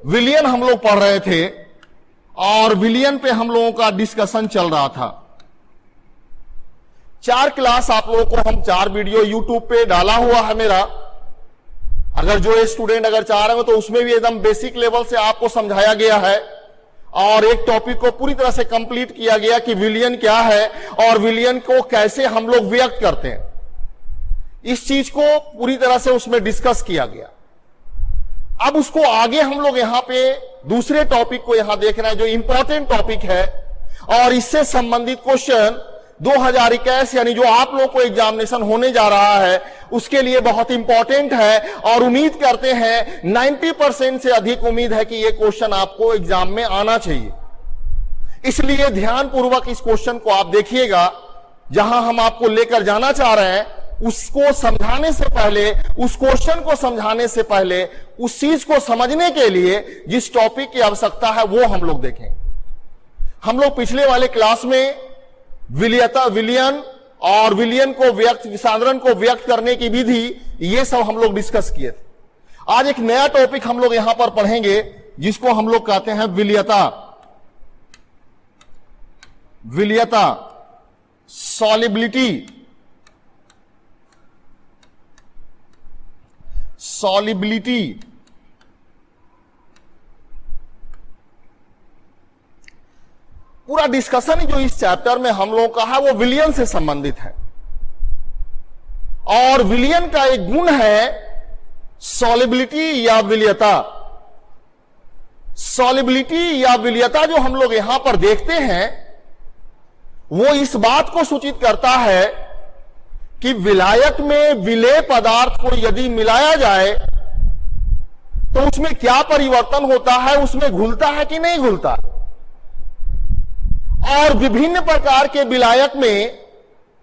विलियन हम लोग पढ़ रहे थे और विलियन पे हम लोगों का डिस्कशन चल रहा था। 4 क्लास आप लोगों को हम 4 वीडियो यूट्यूब पे डाला हुआ है मेरा। अगर जो स्टूडेंट अगर चाह रहे हो तो उसमें भी एकदम बेसिक लेवल से आपको समझाया गया है और एक टॉपिक को पूरी तरह से कंप्लीट किया गया कि विलियन क्या है और विलियन को कैसे हम लोग व्यक्त करते हैं। इस चीज को पूरी तरह से उसमें डिस्कस किया गया। अब उसको आगे हम लोग यहां पे दूसरे टॉपिक को यहां देख रहे हैं जो इंपॉर्टेंट टॉपिक है और इससे संबंधित क्वेश्चन 2021 यानी जो आप लोगों को एग्जामिनेशन होने जा रहा है उसके लिए बहुत इंपॉर्टेंट है और उम्मीद करते हैं 90% से अधिक उम्मीद है कि यह क्वेश्चन आपको एग्जाम में आना चाहिए। इसलिए ध्यानपूर्वक इस क्वेश्चन को आप देखिएगा। जहां हम आपको लेकर जाना चाह रहे हैं उसको समझाने से पहले, उस क्वेश्चन को समझाने से पहले, उस चीज को समझने के लिए जिस टॉपिक की आवश्यकता है वो हम लोग देखें। हम लोग पिछले वाले क्लास में विलियन और विलियन को साधारण को व्यक्त करने की विधि ये सब हम लोग डिस्कस किए थे। आज एक नया टॉपिक हम लोग यहां पर पढ़ेंगे जिसको हम लोग कहते हैं विलियता, सॉलिबिलिटी। पूरा डिस्कशन जो इस चैप्टर में हम लोगों का है वो विलियन से संबंधित है और विलियन का एक गुण है सॉलिबिलिटी या विलियता। सॉलिबिलिटी या विलियता जो हम लोग यहां पर देखते हैं वो इस बात को सूचित करता है कि विलायक में विलेय पदार्थ को यदि मिलाया जाए तो उसमें क्या परिवर्तन होता है, उसमें घुलता है कि नहीं घुलता। और विभिन्न प्रकार के विलायक में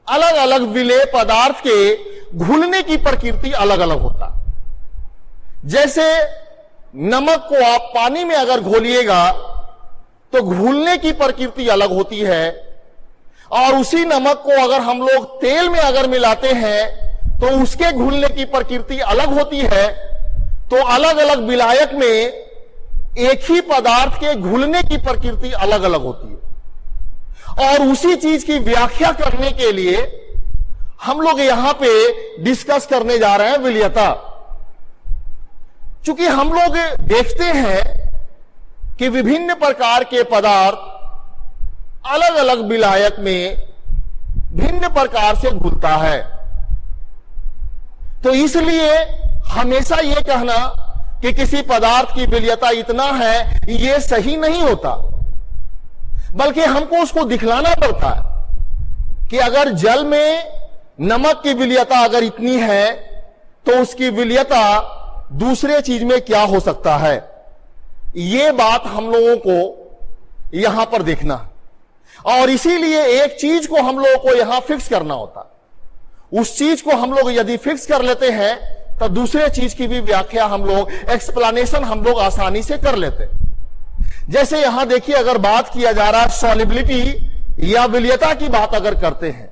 अलग अलग विलेय पदार्थ के घुलने की प्रकृति अलग अलग होता। जैसे नमक को आप पानी में अगर घोलिएगा तो घुलने की प्रकृति अलग होती है और उसी नमक को अगर हम लोग तेल में अगर मिलाते हैं तो उसके घुलने की प्रकृति अलग होती है। तो अलग अलग विलायक में एक ही पदार्थ के घुलने की प्रकृति अलग अलग होती है और उसी चीज की व्याख्या करने के लिए हम लोग यहां पे डिस्कस करने जा रहे हैं विलियता। चूंकि हम लोग देखते हैं कि विभिन्न प्रकार के पदार्थ अलग अलग विलायक में भिन्न प्रकार से घुलता है, तो इसलिए हमेशा यह कहना कि किसी पदार्थ की विलियता इतना है यह सही नहीं होता, बल्कि हमको उसको दिखलाना पड़ता है कि अगर जल में नमक की विलियता अगर इतनी है तो उसकी विलियता दूसरे चीज में क्या हो सकता है। यह बात हम लोगों को यहां पर देखना है और इसीलिए एक चीज को हम लोगों को यहां फिक्स करना होता। उस चीज को हम लोग यदि फिक्स कर लेते हैं तो दूसरे चीज की भी व्याख्या हम लोग, एक्सप्लेनेशन हम लोग आसानी से कर लेते हैं। जैसे यहां देखिए अगर बात किया जा रहा है सॉलिबिलिटी या विलियता की बात अगर करते हैं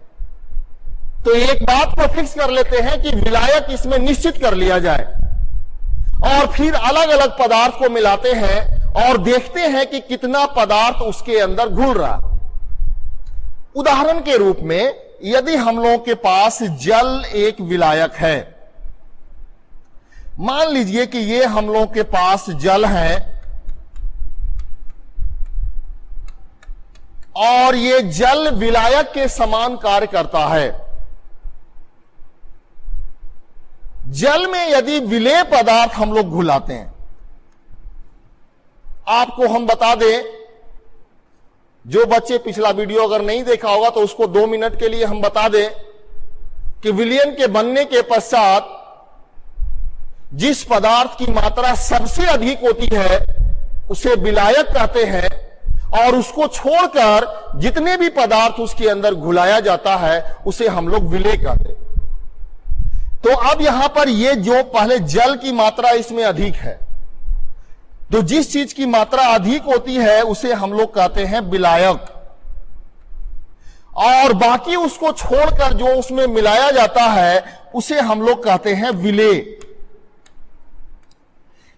तो एक बात को फिक्स कर लेते हैं कि विलायक इसमें निश्चित कर लिया जाए और फिर अलग अलग पदार्थ को मिलाते हैं और देखते हैं कि कितना पदार्थ उसके अंदर घुल रहा है। उदाहरण के रूप में यदि हम लोगों के पास जल एक विलायक है, मान लीजिए कि ये हम लोगों के पास जल है और ये जल विलायक के समान कार्य करता है। जल में यदि विलेय पदार्थ हम लोग घुलाते हैं, आपको हम बता दें, जो बच्चे पिछला वीडियो अगर नहीं देखा होगा तो उसको 2 मिनट के लिए हम बता दें कि विलियन के बनने के पश्चात जिस पदार्थ की मात्रा सबसे अधिक होती है उसे विलायक कहते हैं और उसको छोड़कर जितने भी पदार्थ उसके अंदर घुलाया जाता है उसे हम लोग विलेय कहते हैं। तो अब यहां पर ये जो पहले जल की मात्रा इसमें अधिक है, तो जिस चीज की मात्रा अधिक होती है उसे हम लोग कहते हैं विलायक और बाकी उसको छोड़कर जो उसमें मिलाया जाता है उसे हम लोग कहते हैं विलेय।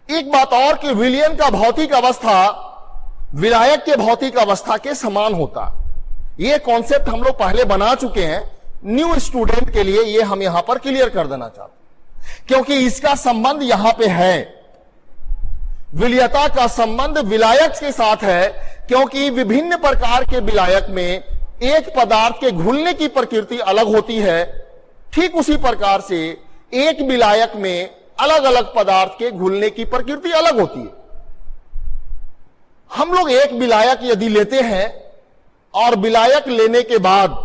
एक बात और कि विलयन का भौतिक अवस्था विलायक के भौतिक अवस्था के समान होता। यह कॉन्सेप्ट हम लोग पहले बना चुके हैं, न्यू स्टूडेंट के लिए यह हम यहां पर क्लियर कर देना चाहते हैं, क्योंकि इसका संबंध यहां पे है। विलयता का संबंध विलायक के साथ है, क्योंकि विभिन्न प्रकार के विलायक में एक पदार्थ के घुलने की प्रकृति अलग होती है। ठीक उसी प्रकार से एक विलायक में अलग अलग पदार्थ के घुलने की प्रकृति अलग होती है। हम लोग एक विलायक यदि लेते हैं और विलायक लेने के बाद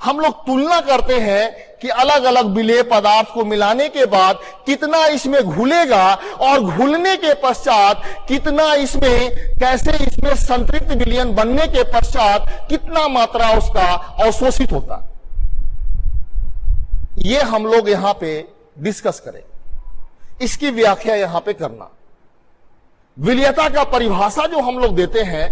हम लोग तुलना करते हैं कि अलग अलग विलेय पदार्थ को मिलाने के बाद कितना इसमें घुलेगा और घुलने के पश्चात कितना इसमें, कैसे इसमें संतृप्त विलयन बनने के पश्चात कितना मात्रा उसका अवशोषित होता, यह हम लोग यहां पे डिस्कस करें। इसकी व्याख्या यहां पे करना। विलयता का परिभाषा जो हम लोग देते हैं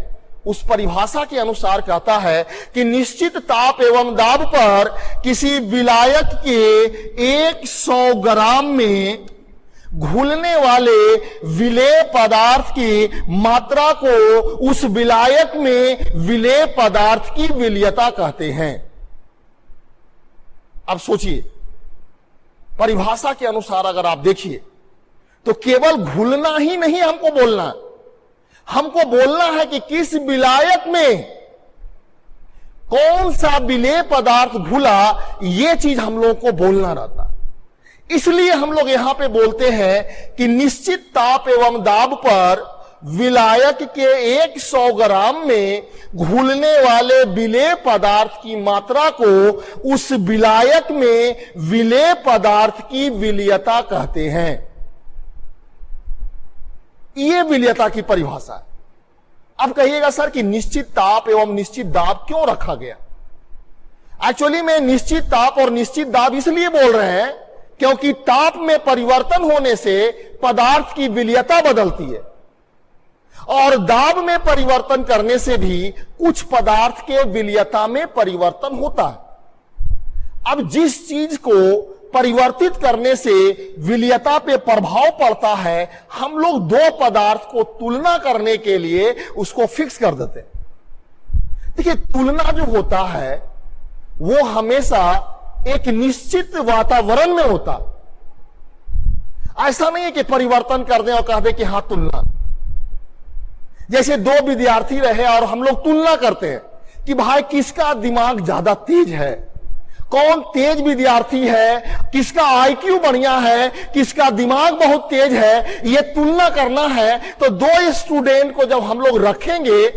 उस परिभाषा के अनुसार कहता है कि निश्चित ताप एवं दाब पर किसी विलायक के 100 ग्राम में घुलने वाले विलेय पदार्थ की मात्रा को उस विलायक में विलेय पदार्थ की विलयता कहते हैं। अब सोचिए, परिभाषा के अनुसार अगर आप देखिए तो केवल घुलना ही नहीं हमको बोलना, हमको बोलना है कि किस विलायक में कौन सा विलेय पदार्थ घुला, यह चीज हम लोगों को बोलना रहता। इसलिए हम लोग यहां पे बोलते हैं कि निश्चित ताप एवं दाब पर विलायक के 100 ग्राम में घुलने वाले विलेय पदार्थ की मात्रा को उस विलायक में विलेय पदार्थ की विलयता कहते हैं। यह विलयता की परिभाषा है। अब कहिएगा सर कि निश्चित ताप एवं निश्चित दाब क्यों रखा गया? एक्चुअली में निश्चित ताप और निश्चित दाब इसलिए बोल रहे हैं क्योंकि ताप में परिवर्तन होने से पदार्थ की विलयता बदलती है और दाब में परिवर्तन करने से भी कुछ पदार्थ के विलयता में परिवर्तन होता है। अब जिस चीज को परिवर्तित करने से विलयता पे प्रभाव पड़ता है, हम लोग दो पदार्थ को तुलना करने के लिए उसको फिक्स कर देते हैं। देखिए, तुलना जो होता है वो हमेशा एक निश्चित वातावरण में होता। ऐसा नहीं है कि परिवर्तन कर दें और कह दें कि हां तुलना। जैसे दो विद्यार्थी रहे और हम लोग तुलना करते हैं कि भाई किसका दिमाग ज्यादा तेज है, कौन तेज विद्यार्थी है, किसका आईक्यू बढ़िया है, किसका दिमाग बहुत तेज है, यह तुलना करना है। तो दो स्टूडेंट को जब हम लोग रखेंगे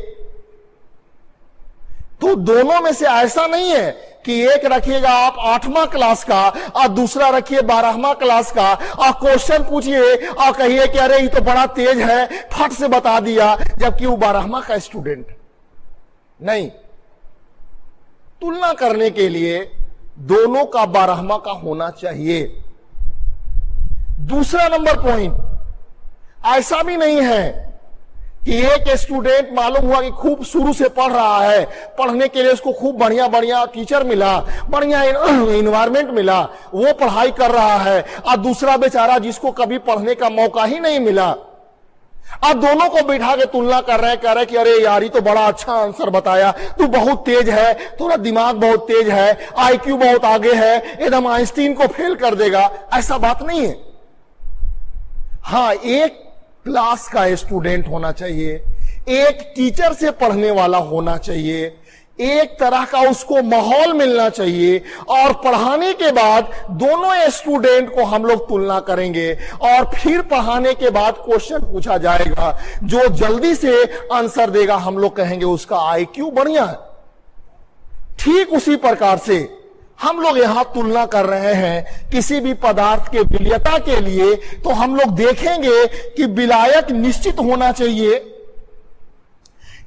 तो दोनों में से ऐसा नहीं है कि एक रखिएगा आप 8वां क्लास का और दूसरा रखिए 12वां क्लास का और क्वेश्चन पूछिए और कहिए कि अरे ये तो बड़ा तेज है, फट से बता दिया, जबकि वो 12वां का स्टूडेंट नहीं। तुलना करने के लिए दोनों का 12वां का होना चाहिए। दूसरा नंबर पॉइंट, ऐसा भी नहीं है कि एक स्टूडेंट मालूम हुआ कि खूब शुरू से पढ़ रहा है, पढ़ने के लिए उसको खूब बढ़िया बढ़िया टीचर मिला, बढ़िया एनवायरमेंट मिला, वो पढ़ाई कर रहा है, और दूसरा बेचारा जिसको कभी पढ़ने का मौका ही नहीं मिला। अब दोनों को बैठा के तुलना कर रहे हैं, कह रहे कि अरे यार ये तो बड़ा अच्छा आंसर बताया, तू बहुत तेज है, तेरा दिमाग बहुत तेज है, आईक्यू बहुत आगे है, एकदम आइंस्टीन को फेल कर देगा। ऐसा बात नहीं है। हाँ, एक क्लास का स्टूडेंट होना चाहिए, एक टीचर से पढ़ने वाला होना चाहिए, एक तरह का उसको माहौल मिलना चाहिए, और पढ़ाने के बाद दोनों स्टूडेंट को हम लोग तुलना करेंगे और फिर पढ़ाने के बाद क्वेश्चन पूछा जाएगा। जो जल्दी से आंसर देगा हम लोग कहेंगे उसका आईक्यू बढ़िया है। ठीक उसी प्रकार से हम लोग यहां तुलना कर रहे हैं किसी भी पदार्थ के विलयता के लिए, तो हम लोग देखेंगे कि विलायक निश्चित होना चाहिए,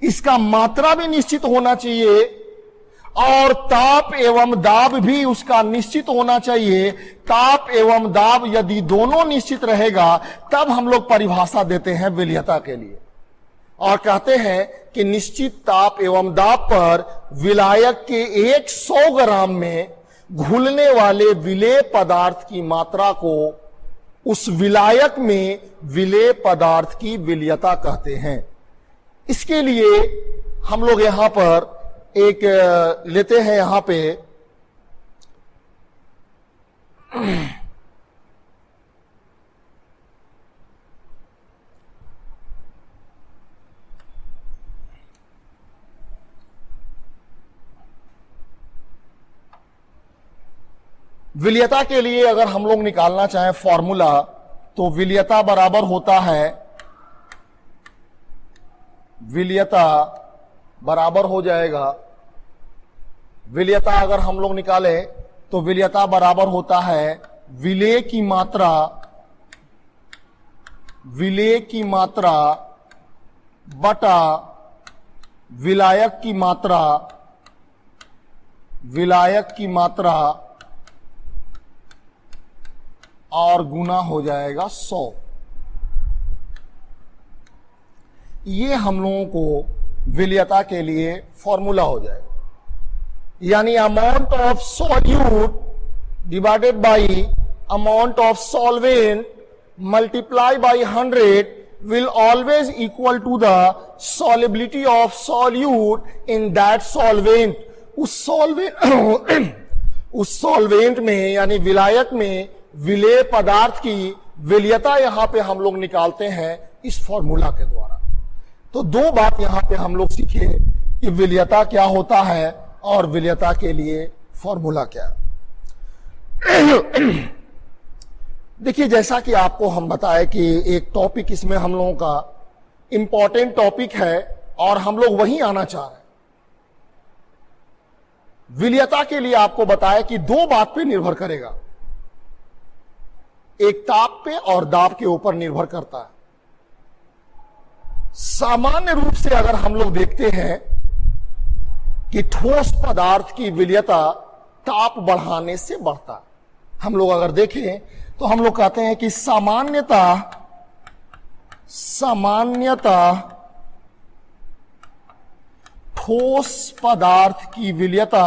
इसका मात्रा भी निश्चित होना चाहिए, और ताप एवं दाब भी उसका निश्चित होना चाहिए। ताप एवं दाब यदि दोनों निश्चित रहेगा तब हम लोग परिभाषा देते हैं विलयता के लिए, और कहते हैं कि निश्चित ताप एवं दाब पर विलायक के 100 ग्राम में घुलने वाले विलेय पदार्थ की मात्रा को उस विलायक में विलेय पदार्थ की विलयता कहते हैं। इसके लिए हम लोग यहां पर एक लेते हैं, यहां पे विलयता के लिए अगर हम लोग निकालना चाहें फॉर्मूला, तो विलयता बराबर होता है, विलयता बराबर हो जाएगा, विलयता अगर हम लोग निकालें तो विलयता बराबर होता है विलेय की मात्रा, विलेय की मात्रा बटा विलायक की मात्रा, विलायक की मात्रा और गुना हो जाएगा 100। ये हम लोगों को विलयता के लिए फॉर्मूला हो जाएगा, यानी amount of solute divided by amount of solvent multiply by 100 will always equal to the solubility of solute in that solvent। उस सॉल्वेंट में यानी विलायक में विलेय पदार्थ की विलयता यहां पे हम लोग निकालते हैं इस फॉर्मूला के द्वारा। तो दो बात यहां पे हम लोग सीखे कि विलयता क्या होता है और विलयता के लिए फॉर्मूला क्या। देखिए, जैसा कि आपको हम बताए कि एक टॉपिक इसमें हम लोगों का इंपॉर्टेंट टॉपिक है और हम लोग वहीं आना चाह रहे हैं। विलयता के लिए आपको बताया कि दो बात पे निर्भर करेगा, एक ताप पे और दाब के ऊपर निर्भर करता है। सामान्य रूप से अगर हम लोग देखते हैं कि ठोस पदार्थ की विलयता ताप बढ़ाने से बढ़ता है। हम लोग अगर देखें तो हम लोग कहते हैं कि सामान्यता ठोस पदार्थ की विलयता,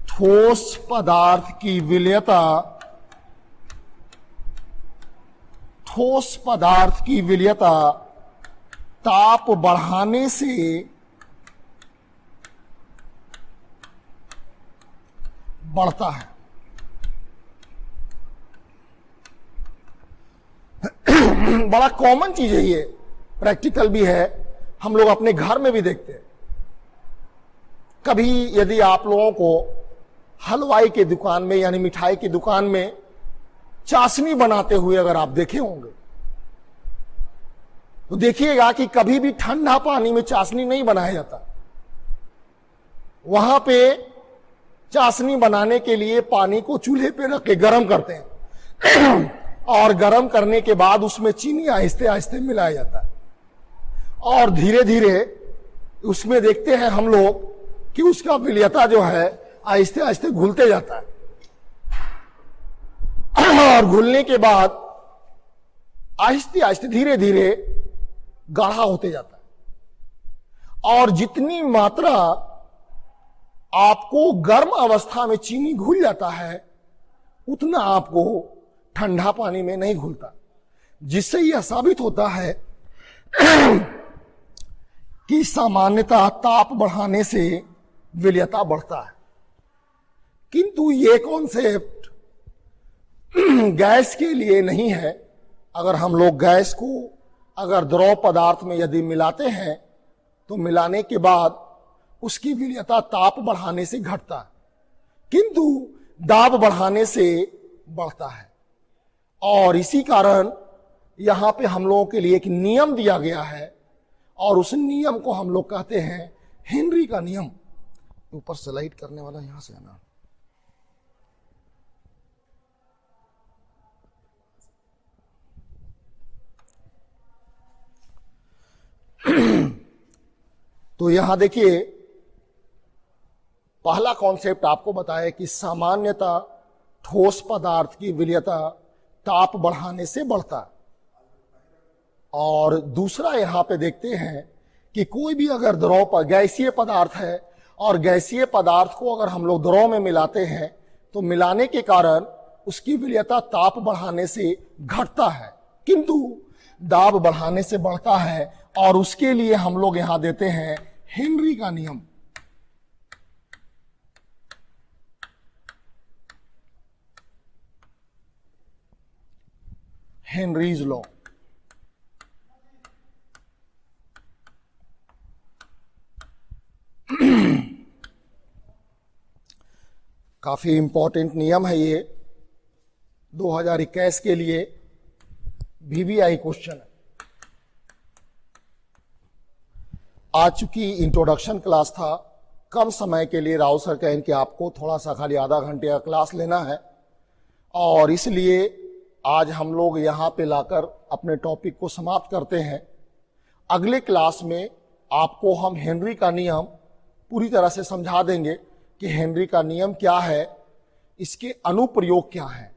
ठोस पदार्थ की विलयता, ठोस पदार्थ की विलयता ताप बढ़ाने से बढ़ता है। बड़ा कॉमन चीज है ये, प्रैक्टिकल भी है, हम लोग अपने घर में भी देखते हैं। कभी यदि आप लोगों को हलवाई के दुकान में यानी मिठाई की दुकान में चाशनी बनाते हुए अगर आप देखे होंगे तो देखिएगा कि कभी भी ठंडा पानी में चाशनी नहीं बनाया जाता। वहां पे चाशनी बनाने के लिए पानी को चूल्हे पे रख के गर्म करते हैं और गर्म करने के बाद उसमें चीनी आहिस्ते आहिस्ते मिलाया जाता है और धीरे धीरे उसमें देखते हैं हम लोग कि उसका विलयता जो है आहिस्ते आहिस्ते घुलते जाता है और घुलने के बाद आहिस्ते आहिस्ते धीरे धीरे गाढ़ा होते जाता है। और जितनी मात्रा आपको गर्म अवस्था में चीनी घुल जाता है उतना आपको ठंडा पानी में नहीं घुलता, जिससे यह साबित होता है कि सामान्यतः ताप बढ़ाने से विलयता बढ़ता है। किंतु ये कॉन्सेप्ट गैस के लिए नहीं है। अगर हम लोग गैस को अगर द्रव पदार्थ में यदि मिलाते हैं तो मिलाने के बाद उसकी विलयता ताप बढ़ाने से घटता है, किंतु दाब बढ़ाने से बढ़ता है। और इसी कारण यहां पे हम लोगों के लिए एक नियम दिया गया है और उस नियम को हम लोग कहते हैं हेनरी का नियम। ऊपर स्लाइड करने वाला यहां से है ना। तो यहां देखिए, पहला कॉन्सेप्ट आपको बताया कि सामान्यतः ठोस पदार्थ की विलयता ताप बढ़ाने से बढ़ता है। और दूसरा यहां पे देखते हैं कि कोई भी अगर द्रव पर गैसीय पदार्थ है और गैसीय पदार्थ को अगर हम लोग द्रव में मिलाते हैं तो मिलाने के कारण उसकी वरीयता ताप बढ़ाने से घटता है, किंतु दाब बढ़ाने से बढ़ता है। और उसके लिए हम लोग यहां देते हैं हेनरी का नियम। Henry's law. काफी इंपॉर्टेंट नियम है ये, 2021 के लिए VVI क्वेश्चन है। आज चूंकि इंट्रोडक्शन क्लास था, कम समय के लिए राव सर कहें कि आपको थोड़ा सा खाली आधा घंटे का क्लास लेना है, और इसलिए आज हम लोग यहाँ पे लाकर अपने टॉपिक को समाप्त करते हैं। अगले क्लास में आपको हम हेनरी का नियम पूरी तरह से समझा देंगे कि हेनरी का नियम क्या है, इसके अनुप्रयोग क्या है,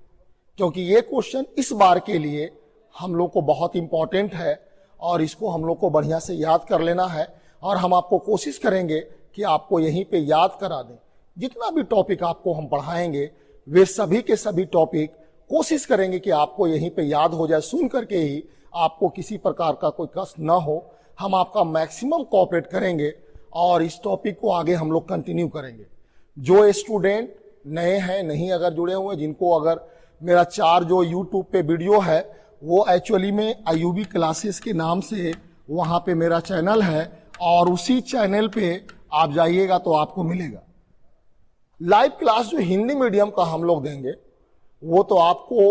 क्योंकि ये क्वेश्चन इस बार के लिए हम लोग को बहुत इंपॉर्टेंट है और इसको हम लोग को बढ़िया से याद कर लेना है। और हम आपको कोशिश करेंगे कि आपको यहीं पे याद करा दें। जितना भी टॉपिक आपको हम पढ़ाएंगे वे सभी के सभी टॉपिक कोशिश करेंगे कि आपको यहीं पे याद हो जाए, सुन करके ही आपको किसी प्रकार का कोई कष्ट ना हो। हम आपका मैक्सिमम कोऑपरेट करेंगे और इस टॉपिक को आगे हम लोग कंटिन्यू करेंगे। जो स्टूडेंट नए हैं, नहीं अगर जुड़े हुए, जिनको अगर मेरा 4 जो यूट्यूब पे वीडियो है वो एक्चुअली में आईयूबी क्लासेस के नाम से वहाँ पे मेरा चैनल है, और उसी चैनल पे आप जाइएगा तो आपको मिलेगा। लाइव क्लास जो हिंदी मीडियम का हम लोग देंगे वो तो आपको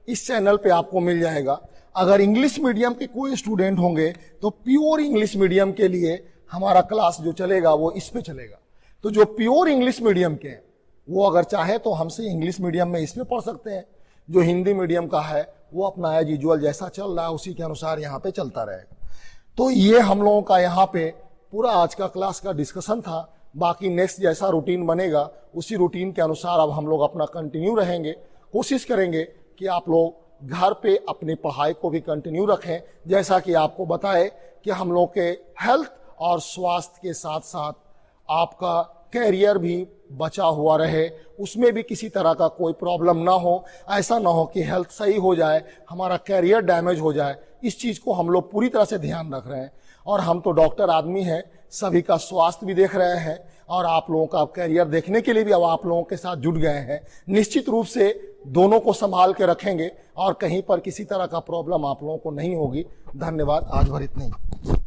इस चैनल पे आपको मिल जाएगा। अगर इंग्लिश मीडियम के कोई स्टूडेंट होंगे तो प्योर इंग्लिश मीडियम के लिए हमारा क्लास जो चलेगा वो इस पे चलेगा। तो जो प्योर इंग्लिश मीडियम के हैं वो अगर चाहे तो हमसे इंग्लिश मीडियम में इस पे पढ़ सकते हैं। जो हिंदी मीडियम का है वो अपना एज यूजुअल जैसा चल रहा है उसी के अनुसार यहाँ पे चलता रहेगा। तो ये हम लोगों का यहाँ पे पूरा आज का क्लास का डिस्कशन था। बाकी नेक्स्ट जैसा रूटीन बनेगा उसी रूटीन के अनुसार अब हम लोग अपना कंटिन्यू रहेंगे। कोशिश करेंगे कि आप लोग घर पे अपनी पढ़ाई को भी कंटिन्यू रखें। जैसा कि आपको बताए कि हम लोग के हेल्थ और स्वास्थ्य के साथ साथ आपका कैरियर भी बचा हुआ रहे, उसमें भी किसी तरह का कोई प्रॉब्लम ना हो। ऐसा ना हो कि हेल्थ सही हो जाए, हमारा कैरियर डैमेज हो जाए। इस चीज़ को हम लोग पूरी तरह से ध्यान रख रहे हैं। और हम तो डॉक्टर आदमी हैं, सभी का स्वास्थ्य भी देख रहे हैं और आप लोगों का कैरियर देखने के लिए भी अब आप लोगों के साथ जुट गए हैं। निश्चित रूप से दोनों को संभाल के रखेंगे और कहीं पर किसी तरह का प्रॉब्लम आप लोगों को नहीं होगी। धन्यवाद। आज भर इतना ही।